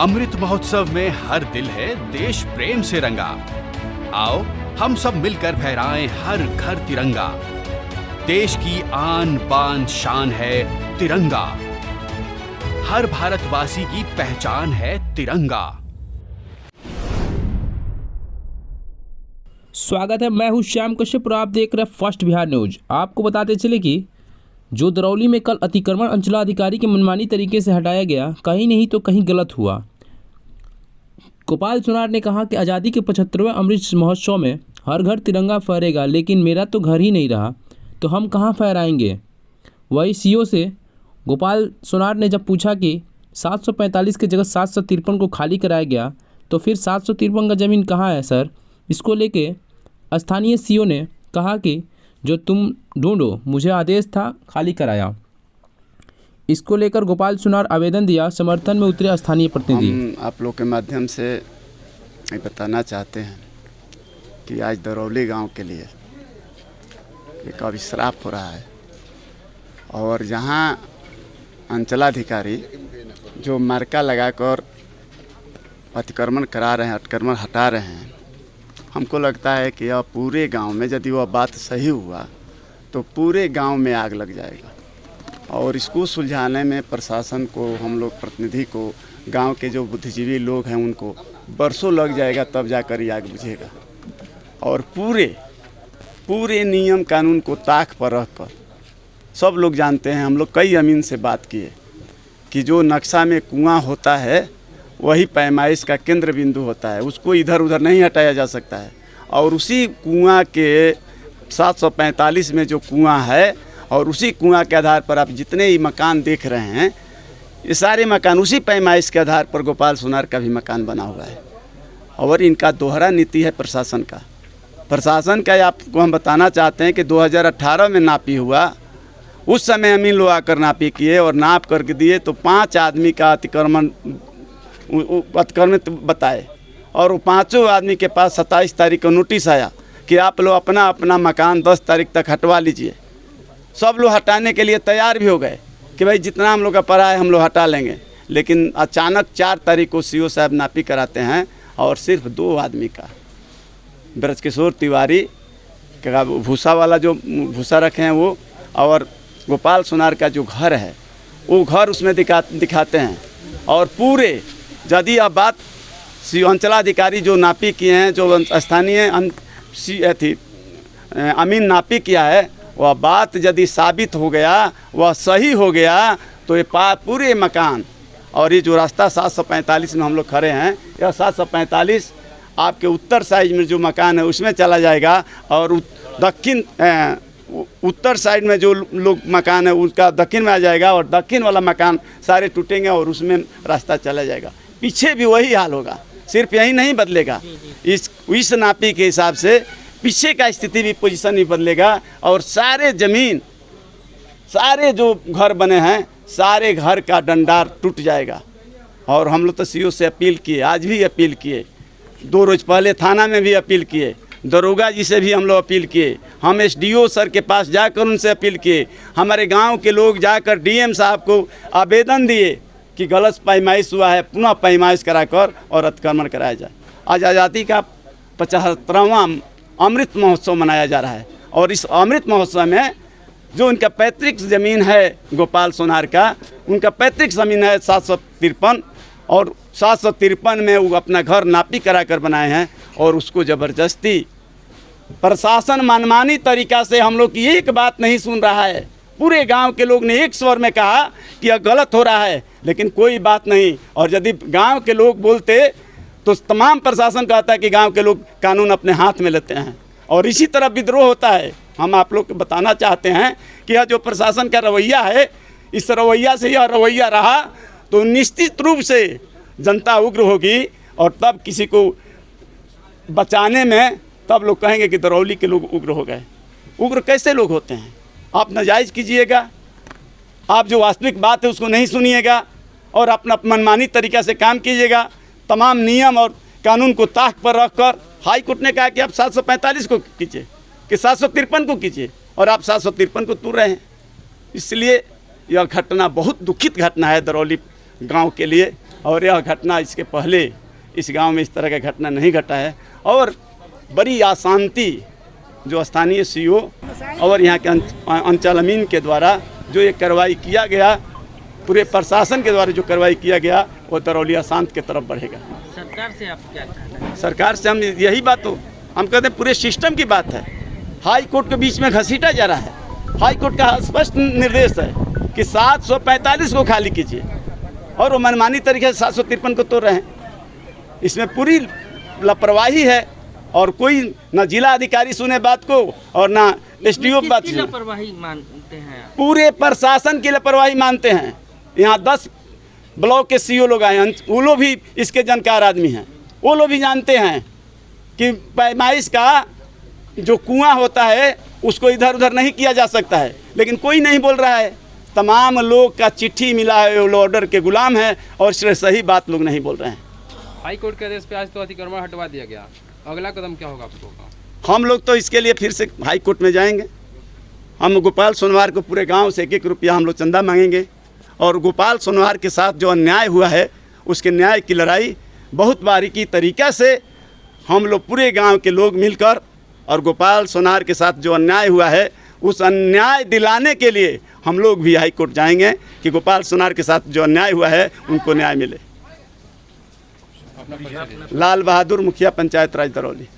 अमृत महोत्सव में हर दिल है देश प्रेम से रंगा। आओ हम सब मिलकर फहराएं हर घर तिरंगा। देश की आन बान शान है तिरंगा, हर भारतवासी की पहचान है तिरंगा। स्वागत है, मैं हूं श्याम कश्यप और आप देख रहे हैं फर्स्ट बिहार न्यूज। आपको बताते चले कि जो दरौली में कल अतिक्रमण अंचलाधिकारी के मनमानी तरीके से हटाया गया, कहीं नहीं तो कहीं गलत हुआ। गोपाल सोनार ने कहा कि आज़ादी के 75वें अमृत महोत्सव में हर घर तिरंगा फहरेगा, लेकिन मेरा तो घर ही नहीं रहा तो हम कहाँ फहराएंगे। वही सीओ से गोपाल सोनार ने जब पूछा कि 745 की जगह 753 को खाली कराया गया तो फिर 753 का ज़मीन कहाँ है सर। इसको लेके स्थानीय सीओ ने कहा कि जो तुम ढूंढो, मुझे आदेश था, खाली कराया। इसको लेकर गोपाल सोनार आवेदन दिया, समर्थन में उतरे स्थानीय प्रतिनिधि। हम आप लोग के माध्यम से ये बताना चाहते हैं कि आज दरौली गांव के लिए एक अभिश्राप हो रहा है और जहां अंचलाधिकारी जो मार्का लगाकर अतिक्रमण करा रहे हैं, अतिक्रमण हटा रहे हैं, हमको लगता है कि अब पूरे गांव में यदि वह बात सही हुआ तो पूरे गांव में आग लग जाएगा और इसको सुलझाने में प्रशासन को, हम लोग प्रतिनिधि को, गांव के जो बुद्धिजीवी लोग हैं उनको बरसों लग जाएगा, तब जाकर ये आग बुझेगा। और पूरे नियम कानून को ताक पर रखकर सब लोग जानते हैं, हम लोग कई अमीन से बात किए कि जो नक्शा में कुआं होता है वही पैमाइश का केंद्र बिंदु होता है, उसको इधर उधर नहीं हटाया जा सकता है। और उसी कुआं के 745 में जो कुआं है और उसी कुआं के आधार पर आप जितने ही मकान देख रहे हैं, ये सारे मकान उसी पैमाइश के आधार पर गोपाल सोनार का भी मकान बना हुआ है। और इनका दोहरा नीति है प्रशासन का आपको हम बताना चाहते हैं कि 2018 में नापी हुआ, उस समय अमीन लोग आकर नापी किए और नाप करके दिए तो 5 आदमी का अतिक्रमित बताए और वो 5 आदमी के पास 27 तारीख को नोटिस आया कि आप लोग अपना अपना मकान 10 तारीख तक हटवा लीजिए। सब लोग हटाने के लिए तैयार भी हो गए कि भाई जितना हम लोग का पड़ा है हम लोग हटा लेंगे। लेकिन अचानक 4 तारीख को सीओ साहब नापी कराते हैं और सिर्फ 2 आदमी का, ब्रजकिशोर तिवारी का भूसा वाला जो भूसा रखे हैं वो, और गोपाल सोनार का जो घर है वो घर उसमें दिखाते हैं। और पूरे यदि अब बात अंचलाधिकारी जो नापी किए हैं, जो स्थानीय अमीन नापी किया है, वह बात यदि साबित हो गया, वह सही हो गया तो ये पूरे मकान और ये जो रास्ता 745 में हम लोग खड़े हैं, यह 745 आपके उत्तर साइड में जो मकान है उसमें चला जाएगा और दक्षिण उत्तर साइड में जो लोग मकान है उसका दक्षिण में आ जाएगा और दक्षिण वाला मकान सारे टूटेंगे और उसमें रास्ता चला जाएगा। पीछे भी वही हाल होगा, सिर्फ यही नहीं बदलेगा, इस नापी के हिसाब से पीछे का स्थिति भी, पोजीशन भी बदलेगा और सारे ज़मीन, सारे जो घर बने हैं, सारे घर का डंडार टूट जाएगा। और हम लोग तो सीओ से अपील किए, आज भी अपील किए, 2 रोज़ पहले थाना में भी अपील किए, दरोगा जी से भी हम लोग अपील किए, हम एसडीओ सर के पास जाकर उनसे अपील किए, हमारे गांव के लोग जाकर डीएम साहब को आवेदन दिए कि गलत पैमाइश हुआ है, पुनः पैमाइश कराकर और अतिक्रमण कराया जाए। आज आज़ादी का 75वां अमृत महोत्सव मनाया जा रहा है और इस अमृत महोत्सव में जो उनका पैतृक ज़मीन है गोपाल सोनार का, उनका पैतृक ज़मीन है 753 और 753 में वो अपना घर नापी कराकर बनाए हैं और उसको ज़बरदस्ती प्रशासन मनमानी तरीक़ा से, हम लोग की एक बात नहीं सुन रहा है। पूरे गांव के लोग ने एक स्वर में कहा कि यह गलत हो रहा है, लेकिन कोई बात नहीं। और यदि गांव के लोग बोलते तो तमाम प्रशासन कहता है कि गांव के लोग कानून अपने हाथ में लेते हैं और इसी तरह विद्रोह होता है। हम आप लोग को बताना चाहते हैं कि यह जो प्रशासन का रवैया है, इस रवैया से यह रवैया रहा तो निश्चित रूप से जनता उग्र होगी और तब किसी को बचाने में तब लोग कहेंगे कि दरौली के लोग उग्र हो गए। उग्र कैसे लोग होते हैं? आप नाजायज़ कीजिएगा, आप जो वास्तविक बात है उसको नहीं सुनिएगा और अपना मनमानी तरीक़ा से काम कीजिएगा। तमाम नियम और कानून को ताक पर रखकर हाई कोर्ट ने कहा कि आप 745 को कीजिए कि 753 को कीजिए और आप 753 को तोड़ रहे हैं। इसलिए यह घटना बहुत दुखित घटना है दरौली गांव के लिए। और यह घटना इसके पहले इस गांव में इस तरह का घटना नहीं घटा है। और बड़ी अशांति जो स्थानीय सीओ और यहाँ के अंचल अमीन के द्वारा जो ये कार्रवाई किया गया, पूरे प्रशासन के द्वारा जो कार्रवाई किया गया, वो दरौली अशांत की तरफ बढ़ेगा। सरकार से आप क्या कहते हैं? सरकार से हम यही बात हो हम कहते हैं, पूरे सिस्टम की बात है। हाई कोर्ट के बीच में घसीटा जा रहा है। हाई कोर्ट का स्पष्ट निर्देश है कि 745 को खाली कीजिए, और वो मनमानी तरीके से 753 को तोड़ रहे हैं। इसमें पूरी लापरवाही है, और कोई न जिला अधिकारी सुने बात को और ना एसडीओ बात सुने। लापरवाही मानते हैं आप? पूरे प्रशासन की लापरवाही मानते हैं। यहाँ 10 ब्लॉक के सीओ लोग आए हैं, वो लोग भी इसके जानकार आदमी हैं। वो लोग भी जानते हैं कि पैमाइश का जो कुआं होता है उसको इधर उधर नहीं किया जा सकता है, लेकिन कोई नहीं बोल रहा है। तमाम लोग का चिट्ठी मिला है, वो ऑर्डर के गुलाम हैं, और इसलिए सही बात लोग नहीं बोल रहे हैं। हाई कोर्ट के आदेश पे आज तो अतिक्रमण हटवा दिया गया, अगला कदम क्या होगा आपको? हम लोग तो इसके लिए फिर से हाई कोर्ट में जाएंगे। हम गोपाल सोनवार को पूरे गांव से 1-1 रुपया हम लोग चंदा मांगेंगे, और गोपाल सोनवार के साथ जो अन्याय हुआ है उसके न्याय की लड़ाई बहुत बारीकी तरीक़े से हम लोग पूरे गांव के लोग मिलकर, और गोपाल सोनार के साथ जो अन्याय हुआ है उस अन्याय दिलाने के लिए हम लोग भी हाई कोर्ट जाएंगे कि गोपाल सोनार के साथ जो अन्याय हुआ है उनको न्याय मिले। लाल बहादुर, मुखिया पंचायत राज दरौली।